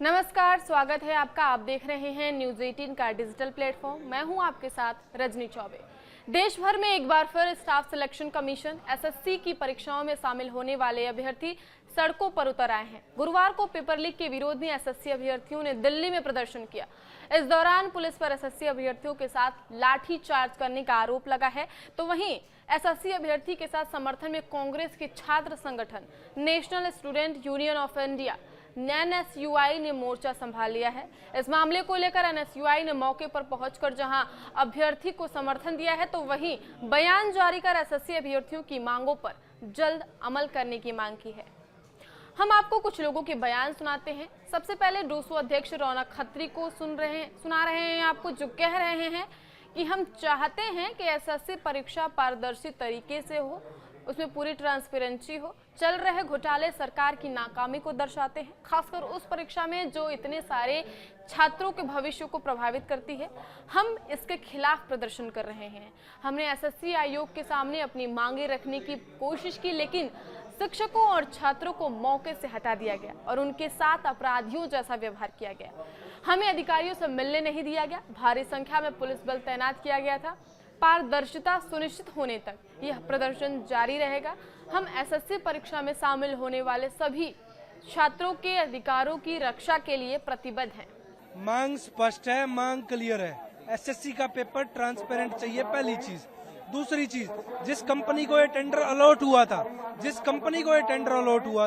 नमस्कार, स्वागत है आपका। आप देख रहे हैं न्यूज 18 का डिजिटल प्लेटफॉर्म। मैं हूं आपके साथ रजनी चौबे। देश भर में एक बार फिर स्टाफ सिलेक्शन कमीशन एसएससी की परीक्षाओं में शामिल होने वाले अभ्यर्थी सड़कों पर उतर आए हैं। गुरुवार को पेपर लीक के विरोध में एसएससी अभ्यर्थियों ने दिल्ली में प्रदर्शन किया। इस दौरान पुलिस पर एसएससी अभ्यर्थियों के साथ लाठी चार्ज करने का आरोप लगा है, तो वहीं एसएससी अभ्यर्थी के साथ समर्थन में कांग्रेस के छात्र संगठन national student union of India NSUI ने मोर्चा संभाल लिया है। इस मामले को लेकर एनएसयूआई ने मौके पर पहुंचकर जहां अभ्यर्थी को समर्थन दिया है, तो वहीं बयान जारी कर एसएससी अभ्यर्थियों की मांगों पर जल्द अमल करने की मांग की है। हम आपको कुछ लोगों के बयान सुनाते हैं। सबसे पहले डूसू अध्यक्ष रौनक खत्री को सुना रहे हैं आपको, जो कह रहे हैं कि हम चाहते हैं कि एसएससी परीक्षा पारदर्शी तरीके से हो, उसमें पूरी ट्रांसपेरेंसी हो। चल रहे घोटाले सरकार की नाकामी को दर्शाते हैं, खासकर उस परीक्षा में जो इतने सारे छात्रों के भविष्य को प्रभावित करती है। हम इसके खिलाफ प्रदर्शन कर रहे हैं। हमने एसएससी आयोग के सामने अपनी मांगे रखने की कोशिश की, लेकिन शिक्षकों और छात्रों को मौके से हटा दिया गया और उनके साथ अपराधियों जैसा व्यवहार किया गया। हमें अधिकारियों से मिलने नहीं दिया गया। भारी संख्या में पुलिस बल तैनात किया गया था। पारदर्शिता सुनिश्चित होने तक यह प्रदर्शन जारी रहेगा। हम एसएससी परीक्षा में शामिल होने वाले सभी छात्रों के अधिकारों की रक्षा के लिए प्रतिबद्ध हैं। मांग स्पष्ट है, मांग क्लियर है। एसएससी का पेपर ट्रांसपेरेंट चाहिए, पहली चीज। दूसरी चीज, जिस कंपनी को ये टेंडर अलॉट हुआ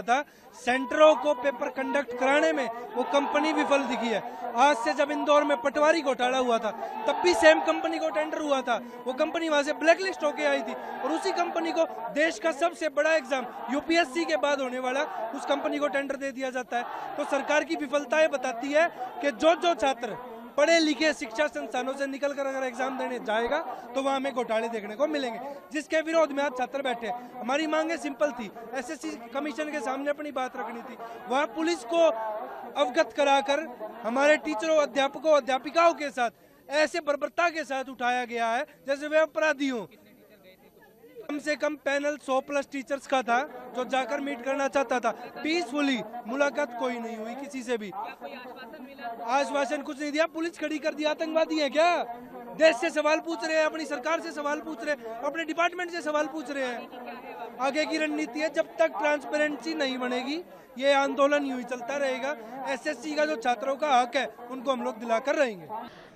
था, सेंटरों को पेपर कंडक्ट कराने में वो कंपनी विफल दिखी है। आज से जब इंदौर में पटवारी घोटाला हुआ था, तब भी सेम कंपनी को टेंडर हुआ था। वो कंपनी वहां से ब्लैकलिस्ट होके आई थी और उसी कंपनी को देश का सबसे बड़ा एग्जाम यूपीएससी के बाद होने वाला, उस कंपनी को टेंडर दे दिया जाता है। तो सरकार की विफलताएं बताती है कि जो छात्र पढ़े लिखे शिक्षा संस्थानों से निकलकर अगर एग्जाम देने जाएगा तो वहां हमें घोटाले देखने को मिलेंगे, जिसके विरोध में आज छात्र बैठे। हमारी मांगे सिंपल थी, एसएससी कमीशन के सामने अपनी बात रखनी थी। वहां पुलिस को अवगत कराकर हमारे टीचरों, अध्यापकों, अध्यापिकाओं के साथ ऐसे बर्बरता के साथ उठाया गया है जैसे वे अपराधी हों। कम से कम पैनल 100+ टीचर्स का था जो जाकर मीट करना चाहता था। पीसफुली मुलाकात कोई नहीं हुई किसी से भी। आश्वासन कुछ नहीं दिया। पुलिस खड़ी कर दिया। आतंकवादी है क्या? देश से सवाल पूछ रहे हैं, अपनी सरकार से सवाल पूछ रहे हैं, अपने डिपार्टमेंट से सवाल पूछ रहे हैं। आगे की रणनीति है, जब तक ट्रांसपेरेंसी नहीं बनेगी ये आंदोलन यूं ही चलता रहेगा। एसएससी का जो छात्रों का हक है उनको हम लोग दिलाकर रहेंगे।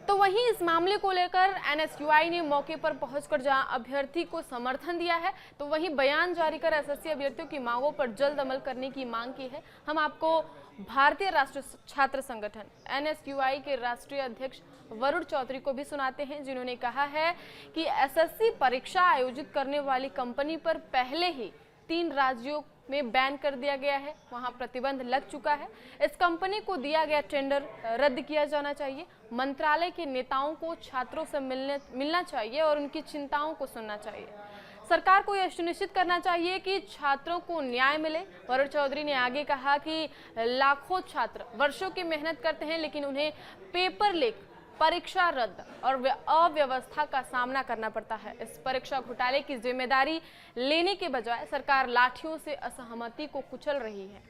तो वहीं इस मामले को लेकर एनएसयूआई ने मौके पर पहुंचकर जहां अभ्यर्थी को समर्थन दिया है, तो वहीं बयान जारी कर एसएससी अभ्यर्थियों की मांगों पर जल्द अमल करने की मांग की है। हम आपको भारतीय राष्ट्रीय छात्र संगठन एनएसयूआई के राष्ट्रीय अध्यक्ष वरुण चौधरी को भी सुनाते हैं, जिन्होंने कहा है कि एसएससी परीक्षा आयोजित करने वाली कंपनी पर पहले ही 3 राज्यों में बैन कर दिया गया है, वहां प्रतिबंध लग चुका है। इस कंपनी को दिया गया टेंडर रद्द किया जाना चाहिए। मंत्रालय के नेताओं को छात्रों से मिलना चाहिए और उनकी चिंताओं को सुनना चाहिए। सरकार को यह सुनिश्चित करना चाहिए कि छात्रों को न्याय मिले। वरुण चौधरी ने आगे कहा कि लाखों छात्र वर्षों की मेहनत करते हैं, लेकिन उन्हें पेपर लीक, परीक्षा रद्द और अव्यवस्था का सामना करना पड़ता है। इस परीक्षा घोटाले की जिम्मेदारी लेने के बजाय सरकार लाठियों से असहमति को कुचल रही है।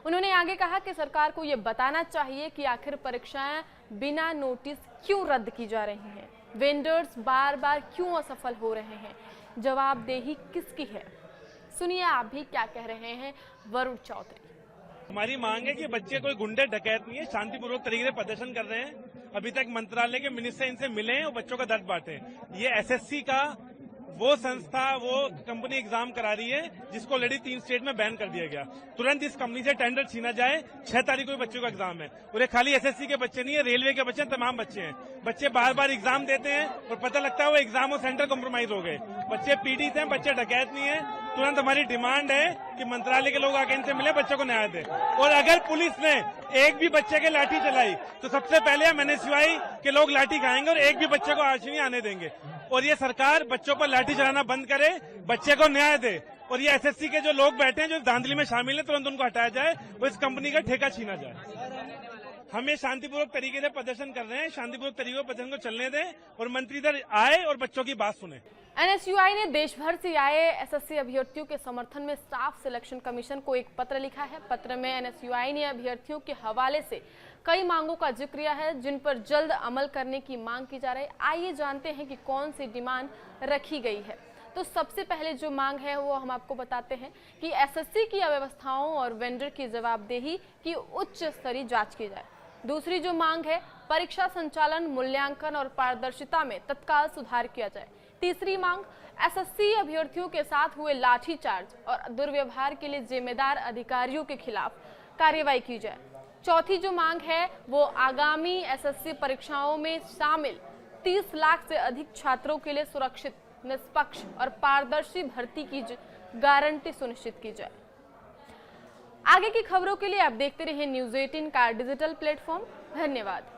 उन्होंने आगे कहा कि सरकार को यह बताना चाहिए कि आखिर परीक्षाएं बिना नोटिस क्यों रद्द की जा रही हैं, वेंडर्स बार बार क्यों असफल हो रहे हैं, जवाबदेही किसकी है। सुनिए आप भी क्या कह रहे हैं वरुण चौधरी। हमारी मांग है कि बच्चे कोई गुंडे डकैत नहीं है, शांतिपूर्वक तरीके से प्रदर्शन कर रहे हैं। अभी तक मंत्रालय के मिनिस्टर इनसे मिले हैं और बच्चों का दर्द बांटे। ये एसएससी का वो संस्था, वो कंपनी एग्जाम करा रही है जिसको ऑलरेडी 3 स्टेट में बैन कर दिया गया। तुरंत इस कंपनी से टेंडर छीना जाए। 6 तारीख को बच्चों का एग्जाम है और ये खाली एसएससी के बच्चे नहीं है, रेलवे के बच्चे, तमाम बच्चे हैं। बच्चे बार बार एग्जाम देते हैं और पता लगता है वो एग्जाम और सेंटर कॉम्प्रोमाइज हो गए। बच्चे पीड़ित हैं, बच्चे डकैत नहीं है। तुरंत हमारी डिमांड है कि मंत्रालय के लोग आके इनसे मिले, बच्चों को न्याय दे। और अगर पुलिस ने एक भी बच्चे के लाठी चलाई तो सबसे पहले हम एनएसयूआई के लोग लाठी खाएंगे और एक भी बच्चे को आज नहीं आने देंगे। और ये सरकार बच्चों पर लाठी चलाना बंद करे, बच्चे को न्याय दे। और ये एसएससी के जो लोग बैठे हैं, जो धांधली में शामिल हैं, तुरंत उनको हटाया जाए और इस कंपनी का ठेका छीना जाए। हम ये शांतिपूर्वक तरीके से प्रदर्शन कर रहे हैं, शांतिपूर्वक तरीके से प्रदर्शन को चलने दें और मंत्री इधर आए और बच्चों की बात सुने। एनएसयूआई ने देश भर से आए एसएससी अभ्यर्थियों के समर्थन में स्टाफ सिलेक्शन कमीशन को एक पत्र लिखा है। पत्र में एनएसयूआई ने अभ्यर्थियों के हवाले से कई मांगों का जिक्र किया है, जिन पर जल्द अमल करने की मांग की जा रही है। आइए जानते हैं कि कौन सी डिमांड रखी गई है। तो सबसे पहले जो मांग है वो हम आपको बताते हैं कि एसएससी की अव्यवस्थाओं और वेंडर की जवाबदेही की उच्च स्तरीय जांच की जाए। दूसरी जो मांग है, परीक्षा संचालन, मूल्यांकन और पारदर्शिता में तत्काल सुधार किया जाए। तीसरी मांग, एसएससी अभ्यर्थियों के साथ हुए लाठीचार्ज और दुर्व्यवहार के लिए जिम्मेदार अधिकारियों के खिलाफ कार्रवाई की जाए। चौथी जो मांग है वो आगामी एसएससी परीक्षाओं में शामिल 30 लाख से अधिक छात्रों के लिए सुरक्षित, निष्पक्ष और पारदर्शी भर्ती की गारंटी सुनिश्चित की जाए। आगे की खबरों के लिए आप देखते रहिए न्यूज़ 18 का डिजिटल प्लेटफॉर्म। धन्यवाद।